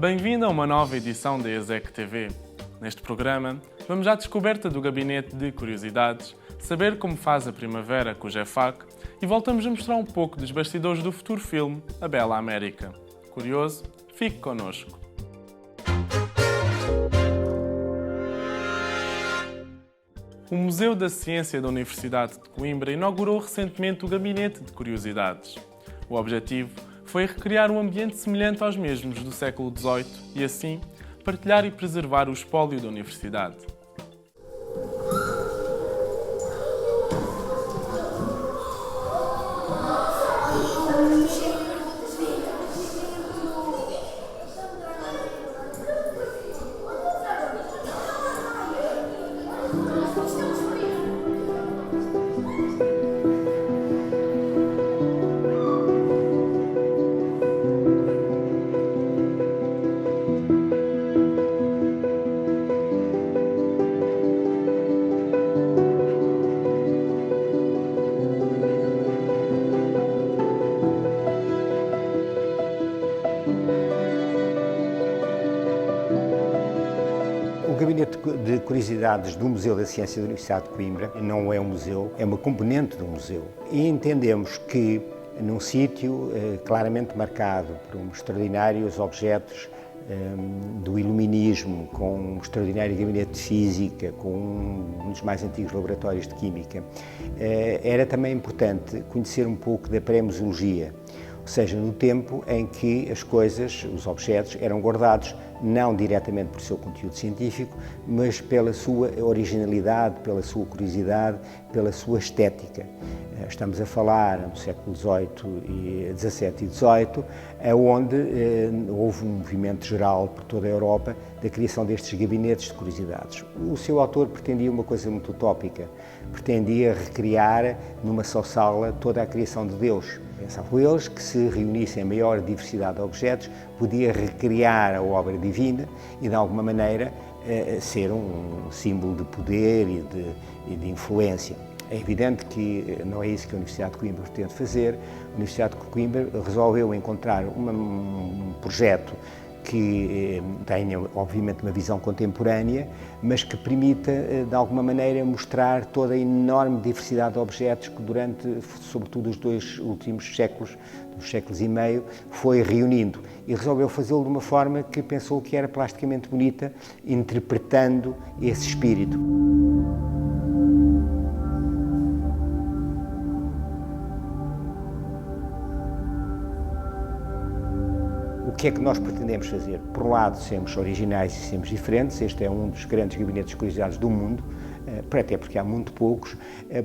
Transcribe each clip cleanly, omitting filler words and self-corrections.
Bem-vindo a uma nova edição da ESEC TV. Neste programa, vamos à descoberta do Gabinete de Curiosidades, saber como faz a primavera com o GEFAC e voltamos a mostrar um pouco dos bastidores do futuro filme A Bela América. Curioso? Fique connosco. O Museu da Ciência da Universidade de Coimbra inaugurou recentemente o Gabinete de Curiosidades. O objetivo foi recriar um ambiente semelhante aos mesmos do século XVIII e, assim, partilhar e preservar o espólio da universidade. O Gabinete de Curiosidades do Museu da Ciência da Universidade de Coimbra não é um museu, é uma componente do museu. E entendemos que, num sítio claramente marcado por extraordinários objetos do iluminismo, com um extraordinário gabinete de física, com um dos mais antigos laboratórios de química, era também importante conhecer um pouco da pré-museologia, ou seja, no tempo em que as coisas, os objetos, eram guardados não diretamente por seu conteúdo científico, mas pela sua originalidade, pela sua curiosidade, pela sua estética. Estamos a falar no século XVII e XVII, onde houve um movimento geral por toda a Europa da criação destes gabinetes de curiosidades. O seu autor pretendia uma coisa muito utópica, pretendia recriar numa só sala toda a criação de Deus. Pensavam eles que se reunissem a maior diversidade de objetos, podia recriar a obra divina e, de alguma maneira, ser um símbolo de poder e de influência. É evidente que não é isso que a Universidade de Coimbra pretende fazer. A Universidade de Coimbra resolveu encontrar um projeto que tenha, obviamente, uma visão contemporânea, mas que permita, de alguma maneira, mostrar toda a enorme diversidade de objetos que durante, sobretudo, os dois últimos séculos, dos séculos e meio, foi reunindo. E resolveu fazê-lo de uma forma que pensou que era plasticamente bonita, interpretando esse espírito. O que é que nós pretendemos fazer? Por um lado, sermos originais e sermos diferentes. Este é um dos grandes gabinetes de curiosidades do mundo, até porque há muito poucos.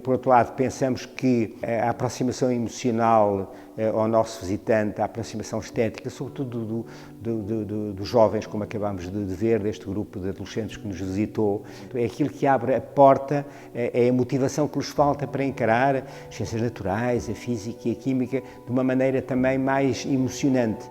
Por outro lado, pensamos que a aproximação emocional ao nosso visitante, a aproximação estética, sobretudo dos jovens, como acabamos de ver, deste grupo de adolescentes que nos visitou, é aquilo que abre a porta, é a motivação que lhes falta para encarar as ciências naturais, a física e a química de uma maneira também mais emocionante.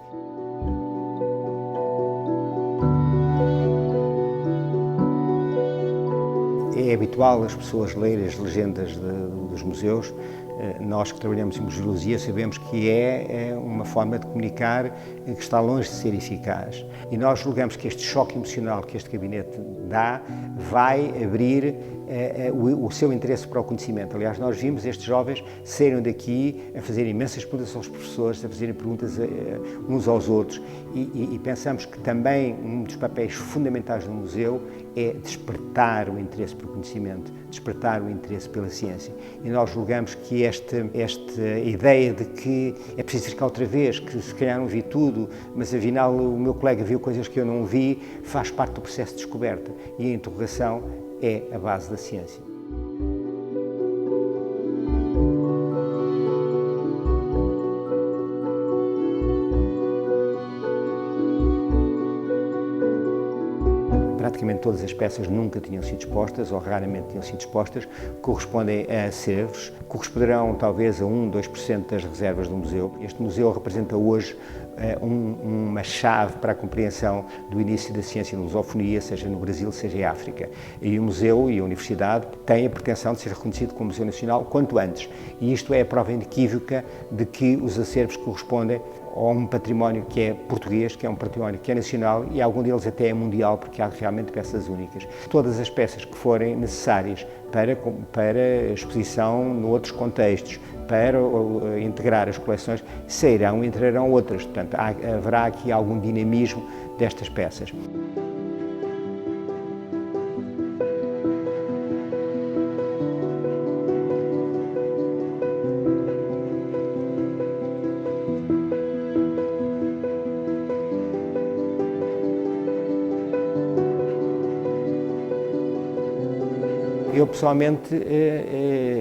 É habitual as pessoas lerem as legendas dos museus. Nós que trabalhamos em museologia sabemos que é uma forma de comunicar que está longe de ser eficaz. E nós julgamos que este choque emocional que este gabinete dá vai abrir o seu interesse para o conhecimento. Aliás, nós vimos estes jovens saírem daqui a fazer imensas perguntas aos professores, a fazerem perguntas uns aos outros e pensamos que também um dos papéis fundamentais do museu é despertar o interesse pelo conhecimento, despertar o interesse pela ciência. E nós julgamos que esta ideia de que é preciso ficar outra vez, que se calhar não vi tudo, mas afinal o meu colega viu coisas que eu não vi, faz parte do processo de descoberta. E a interrogação é a base da ciência. Praticamente todas as peças nunca tinham sido expostas, ou raramente tinham sido expostas, correspondem a acervos, corresponderão talvez a 1-2% das reservas do museu. Este museu representa hoje uma chave para a compreensão do início da ciência e da lusofonia, seja no Brasil, seja em África. E o museu e a universidade têm a pretensão de ser reconhecido como Museu Nacional quanto antes. E isto é a prova inequívoca de que os acervos correspondem ou um património que é português, que é um património que é nacional e algum deles até é mundial, porque há realmente peças únicas. Todas as peças que forem necessárias para exposição noutros contextos, para integrar as coleções, sairão e entrarão outras. Portanto, haverá aqui algum dinamismo destas peças. Eu, pessoalmente,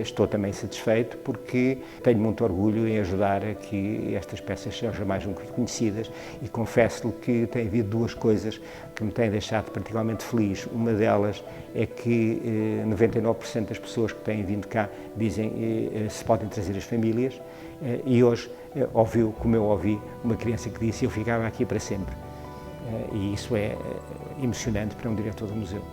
estou também satisfeito porque tenho muito orgulho em ajudar a que estas peças sejam mais conhecidas e confesso-lhe que tem havido duas coisas que me têm deixado particularmente feliz. Uma delas é que 99% das pessoas que têm vindo cá dizem se podem trazer as famílias e hoje ouviu, como eu ouvi, uma criança que disse eu ficava aqui para sempre. E isso é emocionante para um diretor do museu.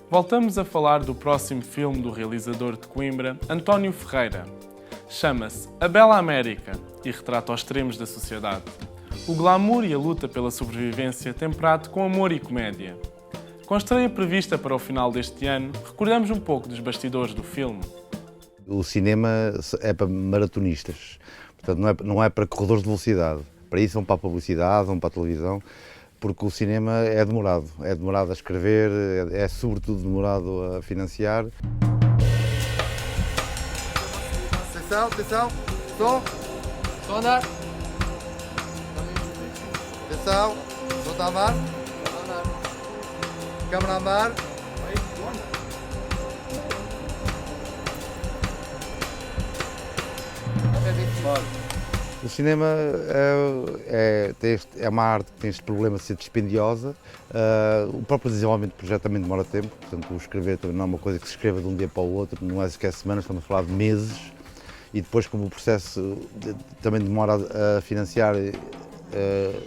Voltamos a falar do próximo filme do realizador de Coimbra, António Ferreira. Chama-se A Bela América e retrata os extremos da sociedade. O glamour e a luta pela sobrevivência temperado com amor e comédia. Com a estreia prevista para o final deste ano, recordamos um pouco dos bastidores do filme. O cinema é para maratonistas, portanto não é para corredores de velocidade. Para isso vão para a publicidade, vão para a televisão, porque o cinema é demorado a escrever, é sobretudo demorado a financiar. Atenção, som a andar. Atenção, som está a andar. Câmara a andar. O cinema é uma arte que tem este problema de ser dispendiosa. O próprio desenvolvimento do projeto também demora tempo, portanto o escrever também não é uma coisa que se escreva de um dia para o outro, não é sequer semanas, estamos a falar de meses. E depois, como o processo também demora a financiar,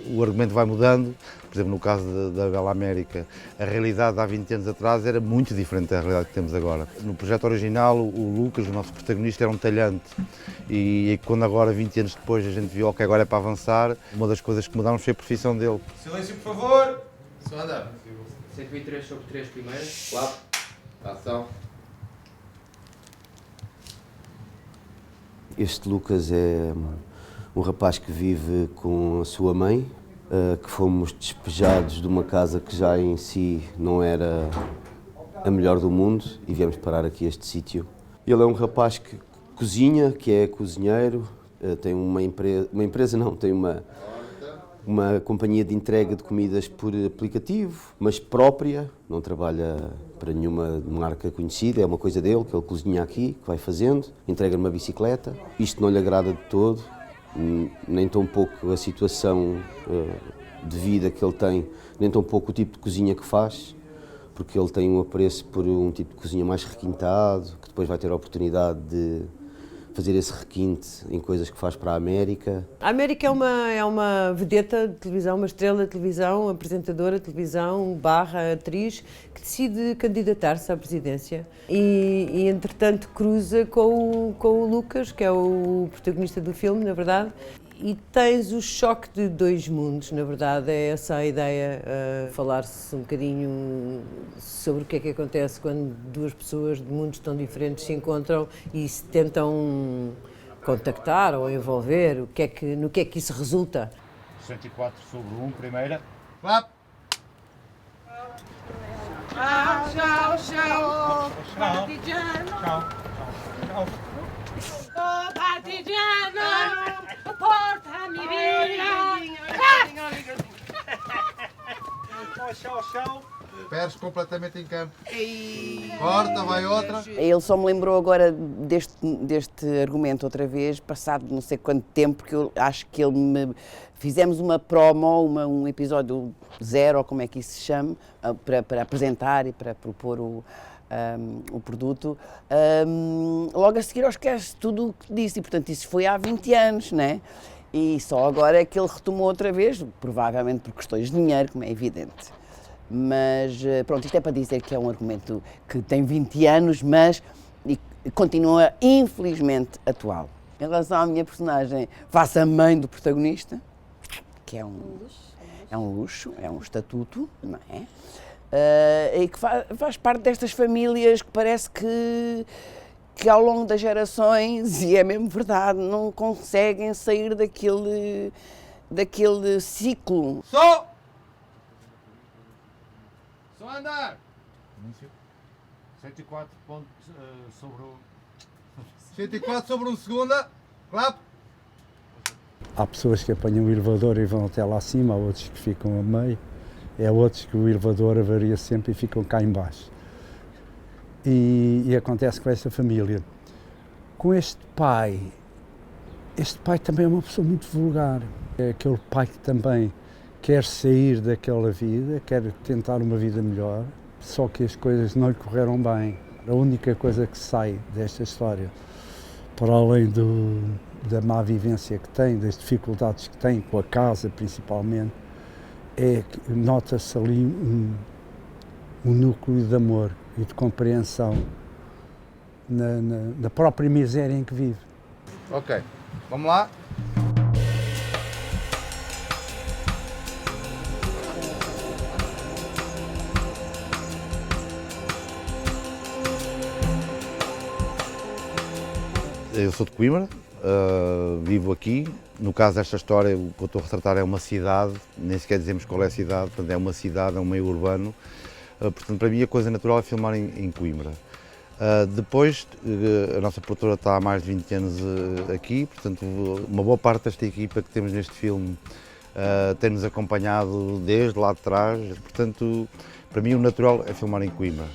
o argumento vai mudando. Por exemplo, no caso da Bela América, a realidade de há 20 anos atrás era muito diferente da realidade que temos agora. No projeto original, o Lucas, o nosso protagonista, era um talhante. E quando agora, 20 anos depois, a gente viu que agora é para avançar, uma das coisas que mudámos foi a profissão dele. Silêncio, por favor. Só andar. 103 sobre 3 primeiras. Claro. Ação. Este Lucas é um rapaz que vive com a sua mãe, que fomos despejados de uma casa que já em si não era a melhor do mundo e viemos parar aqui a este sítio. Ele é um rapaz que cozinha, que é cozinheiro, tem tem uma companhia de entrega de comidas por aplicativo, mas própria, não trabalha para nenhuma marca conhecida, é uma coisa dele, que ele cozinha aqui, que vai fazendo, entrega numa bicicleta. Isto não lhe agrada de todo, nem tão pouco a situação de vida que ele tem, nem tão pouco o tipo de cozinha que faz, porque ele tem um apreço por um tipo de cozinha mais requintado, que depois vai ter a oportunidade de fazer esse requinte em coisas que faz para a América. A América é uma vedeta de televisão, uma estrela de televisão, apresentadora de televisão, atriz, que decide candidatar-se à presidência e entretanto cruza com o Lucas, que é o protagonista do filme, na verdade, e tens o choque de dois mundos, na verdade, é essa a ideia, falar-se um bocadinho sobre o que é que acontece quando duas pessoas de mundos tão diferentes se encontram e se tentam contactar ou envolver, no que é que isso resulta. 104 sobre 1, primeira. Clap. Tchau, tchau. Partigiano. Tchau. Oh, partigiano, porta-me via. Tchau. Pérez completamente em campo. Corta, vai outra. Ele só me lembrou agora deste argumento outra vez, passado não sei quanto tempo, porque eu acho que ele me... Fizemos uma promo, um episódio 0, ou como é que isso se chama, para apresentar e para propor o produto. Logo a seguir, eu esqueço tudo o que disse, e portanto isso foi há 20 anos, né? E só agora é que ele retomou outra vez, provavelmente por questões de dinheiro, como é evidente. Mas pronto, isto é para dizer que é um argumento que tem 20 anos, mas continua infelizmente atual. Em relação à minha personagem, faço a mãe do protagonista, que é um luxo, é um estatuto, não é? E que faz parte destas famílias que parece que ao longo das gerações, e é mesmo verdade, não conseguem sair daquele ciclo. Só andar. Início. 104 pontos sobre o... 104 sobre um segunda. Clap. Há pessoas que apanham o elevador e vão até lá acima, há outros que ficam a meio, há outros que o elevador avaria sempre e ficam cá embaixo. E acontece com esta família. Com este pai também é uma pessoa muito vulgar. É aquele pai que também quer sair daquela vida, quer tentar uma vida melhor, só que as coisas não lhe correram bem. A única coisa que sai desta história, para além da má vivência que tem, das dificuldades que tem com a casa principalmente, é que nota-se ali um núcleo de amor e de compreensão na própria miséria em que vive. Ok, vamos lá. Eu sou de Coimbra, vivo aqui. No caso desta história, o que eu estou a retratar é uma cidade, nem sequer dizemos qual é a cidade, portanto é uma cidade, é um meio urbano. Portanto, para mim a coisa natural é filmar em Coimbra. Depois, a nossa produtora está há mais de 20 anos aqui, portanto uma boa parte desta equipa que temos neste filme tem-nos acompanhado desde lá de trás, portanto, para mim o natural é filmar em Coimbra.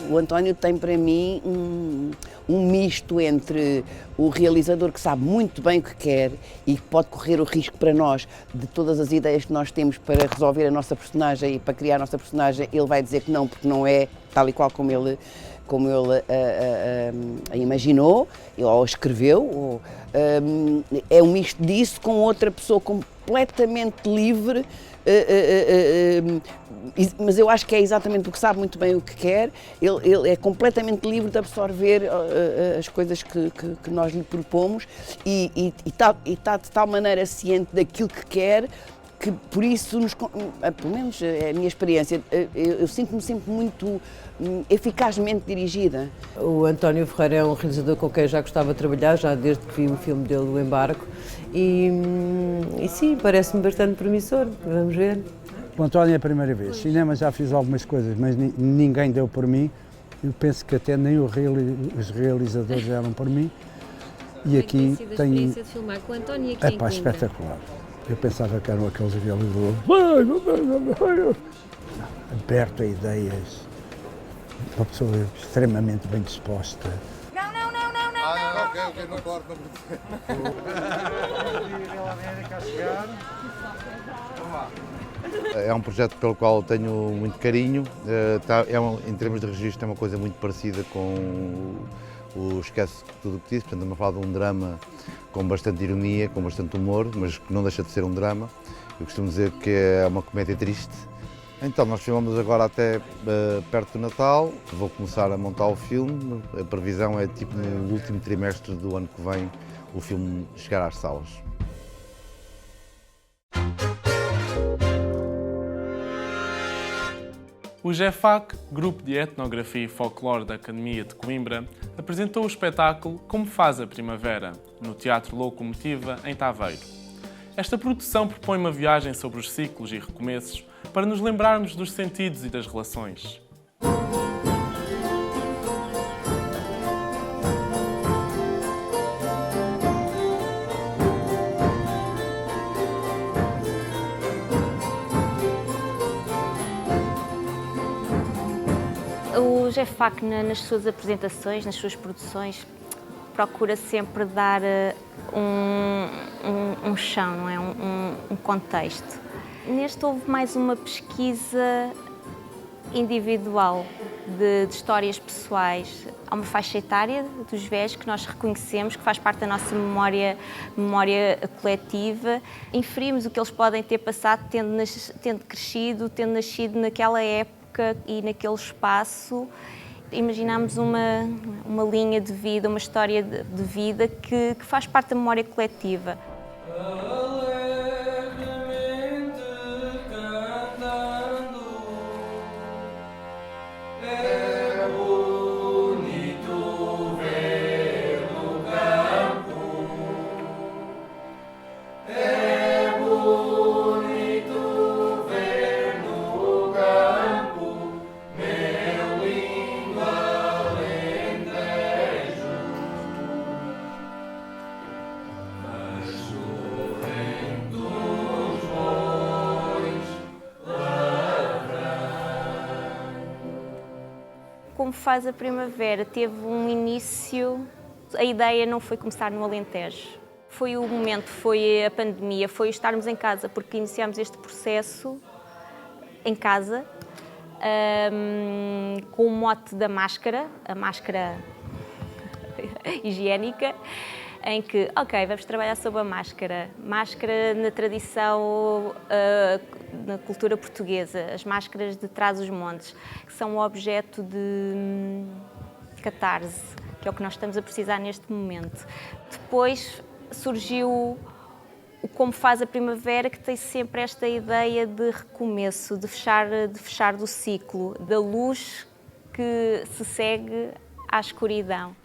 O António tem para mim um misto entre o realizador que sabe muito bem o que quer e que pode correr o risco para nós de todas as ideias que nós temos para resolver a nossa personagem e para criar a nossa personagem, ele vai dizer que não, porque não é tal e qual como ele a imaginou ou escreveu. É um misto disso com outra pessoa completamente livre, mas eu acho que é exatamente porque sabe muito bem o que quer. Ele é completamente livre de absorver as coisas que nós lhe propomos e está de tal maneira ciente daquilo que quer que por isso, pelo menos é a minha experiência, eu sinto-me sempre muito eficazmente dirigida. O António Ferreira é um realizador com quem já gostava de trabalhar, já desde que vi o filme dele, O Embarco, e sim, parece-me bastante promissor, vamos ver. O António é a primeira vez, cinema já fiz algumas coisas, mas ninguém deu por mim, eu penso que até nem os realizadores deram por mim, e aqui tem... a experiência de filmar com o António aqui em Coimbra? Espetacular. Eu pensava que eram aqueles realizadores aberto a ideias, uma pessoa extremamente bem disposta. Ok, não corto, não. É um projeto pelo qual eu tenho muito carinho, em termos de registro é uma coisa muito parecida com o Esquece Tudo o que Disse, portanto estamos a falar de um drama com bastante ironia, com bastante humor, mas que não deixa de ser um drama. Eu costumo dizer que é uma comédia triste. Então, nós filmamos agora até perto do Natal, vou começar a montar o filme, a previsão é tipo no último trimestre do ano que vem o filme chegar às salas. O GEFAC, Grupo de Etnografia e Folclore da Academia de Coimbra, apresentou o espetáculo Como Faz a Primavera, no Teatro Locomotiva, em Taveiro. Esta produção propõe uma viagem sobre os ciclos e recomeços para nos lembrarmos dos sentidos e das relações. GEFAC, nas suas apresentações, nas suas produções, procura sempre dar um chão, não é? Um contexto. Neste houve mais uma pesquisa individual de histórias pessoais. Há uma faixa etária dos velhos que nós reconhecemos, que faz parte da nossa memória coletiva. Inferimos o que eles podem ter passado tendo crescido, tendo nascido naquela época e naquele espaço. Imaginamos uma linha de vida, uma história de vida que faz parte da memória coletiva. Como faz a primavera, teve um início, a ideia não foi começar no Alentejo. Foi o momento, foi a pandemia, foi estarmos em casa, porque iniciámos este processo em casa, com o mote da máscara, a máscara higiênica, em que, ok, vamos trabalhar sobre a máscara. Máscara na tradição, na cultura portuguesa, as máscaras de Trás-os-Montes, que são um objeto de catarse, que é o que nós estamos a precisar neste momento. Depois surgiu o Como Faz a Primavera, que tem sempre esta ideia de recomeço, de fechar do ciclo, da luz que se segue à escuridão.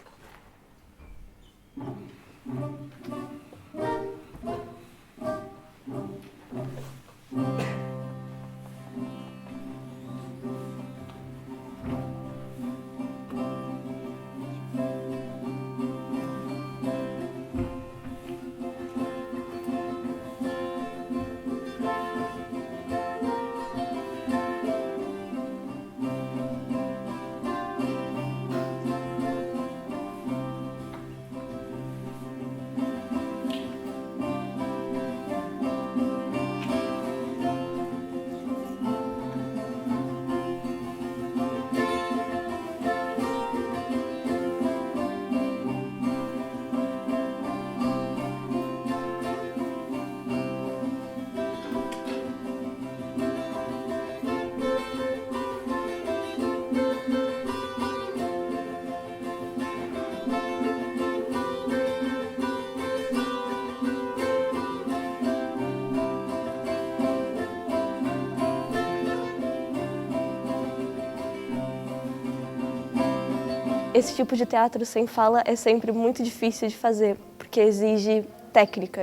Esse tipo de teatro sem fala é sempre muito difícil de fazer, porque exige técnica,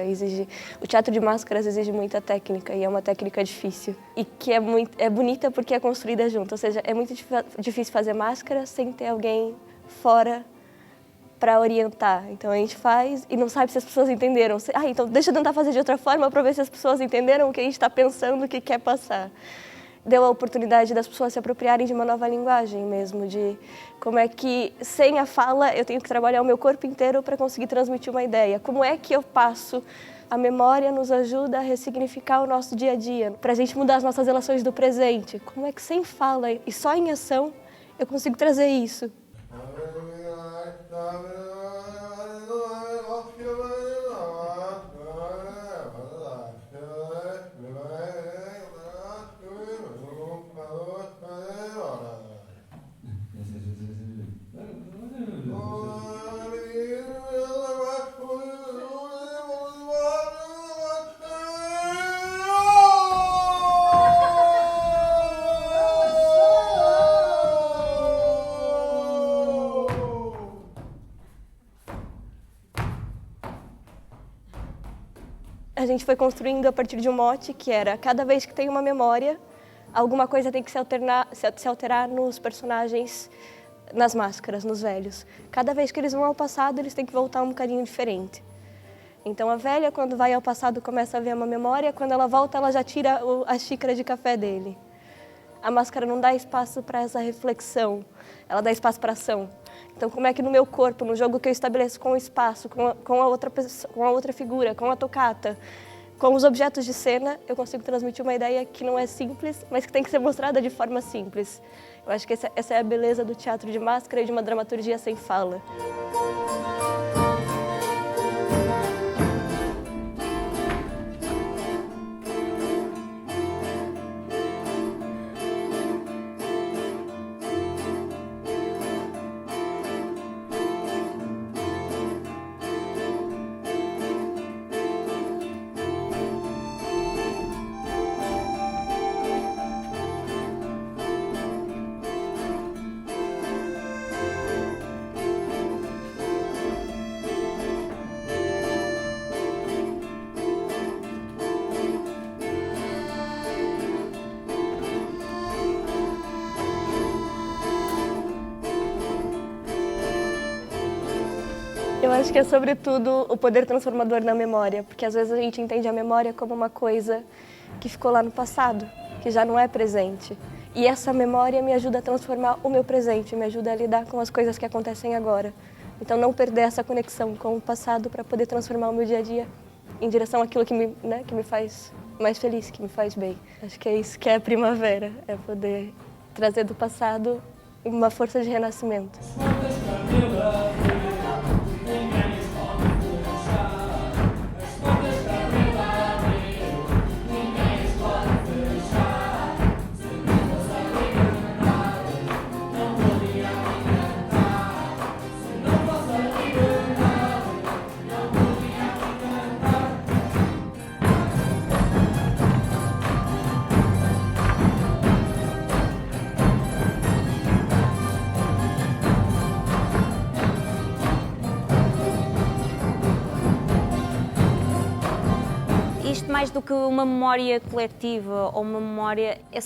o teatro de máscaras exige muita técnica e é uma técnica difícil e que é bonita porque é construída junto, ou seja, é muito difícil fazer máscara sem ter alguém fora para orientar. Então a gente faz e não sabe se as pessoas entenderam. Então deixa eu tentar fazer de outra forma para ver se as pessoas entenderam o que a gente está pensando, o que quer passar. Deu a oportunidade das pessoas se apropriarem de uma nova linguagem mesmo, de como é que, sem a fala, eu tenho que trabalhar o meu corpo inteiro para conseguir transmitir uma ideia. Como é que eu passo? A memória nos ajuda a ressignificar o nosso dia a dia, para a gente mudar as nossas relações do presente. Como é que, sem fala e só em ação, eu consigo trazer isso? A gente foi construindo a partir de um mote que era, cada vez que tem uma memória, alguma coisa tem que se alterar nos personagens, nas máscaras, nos velhos. Cada vez que eles vão ao passado, eles têm que voltar um bocadinho diferente. Então a velha, quando vai ao passado, começa a ver uma memória, quando ela volta, ela já tira a xícara de café dele. a máscara não dá espaço para essa reflexão, ela dá espaço para ação. Então, como é que no meu corpo, no jogo que eu estabeleço com o espaço, com a outra pessoa, com a outra figura, com a toccata, com os objetos de cena, eu consigo transmitir uma ideia que não é simples, mas que tem que ser mostrada de forma simples. Eu acho que essa é a beleza do teatro de máscara e de uma dramaturgia sem fala. Eu acho que é, sobretudo, o poder transformador na memória, porque às vezes a gente entende a memória como uma coisa que ficou lá no passado, que já não é presente. E essa memória me ajuda a transformar o meu presente, me ajuda a lidar com as coisas que acontecem agora. Então, não perder essa conexão com o passado para poder transformar o meu dia a dia em direção àquilo que me faz mais feliz, que me faz bem. Acho que é isso que é a primavera, é poder trazer do passado uma força de renascimento. Isto, mais do que uma memória coletiva ou uma memória, é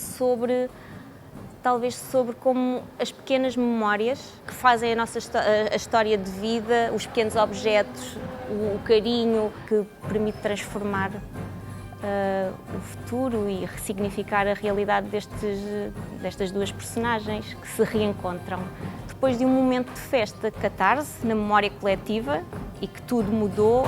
talvez sobre como as pequenas memórias que fazem a história de vida, os pequenos objetos, o carinho que permite transformar o futuro e ressignificar a realidade destas duas personagens que se reencontram. Depois de um momento de festa, catarse, na memória coletiva e que tudo mudou.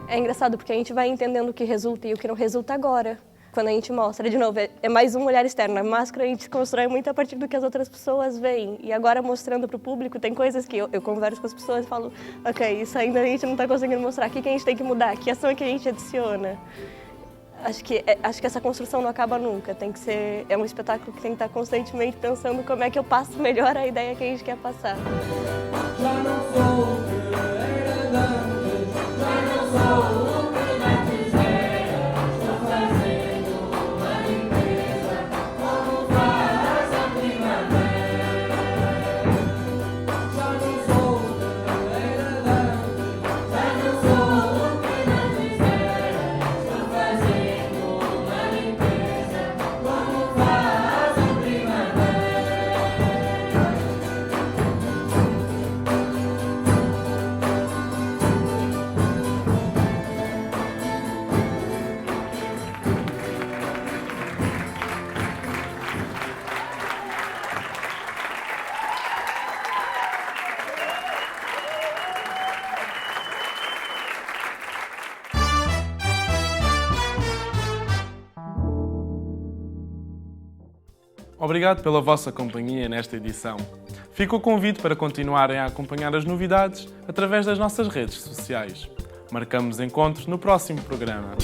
É engraçado porque a gente vai entendendo o que resulta e o que não resulta agora. Quando a gente mostra, de novo, é mais um olhar externo. A máscara a gente constrói muito a partir do que as outras pessoas veem. E agora, mostrando para o público, tem coisas que eu converso com as pessoas e falo, ok, isso ainda a gente não está conseguindo mostrar. O que a gente tem que mudar? Que ação é que a gente adiciona? Acho que essa construção não acaba nunca. É um espetáculo que tem que estar constantemente pensando como é que eu passo melhor a ideia que a gente quer passar. Já não sou o que era antes, já não sou o que antes era. Estou fazendo uma limpeza, como faz a primavera. Já não sou o que era antes, já não sou o que antes era. Estou fazendo uma limpeza, como faz a primavera. Obrigado pela vossa companhia nesta edição. Fica o convite para continuarem a acompanhar as novidades através das nossas redes sociais. Marcamos encontros no próximo programa.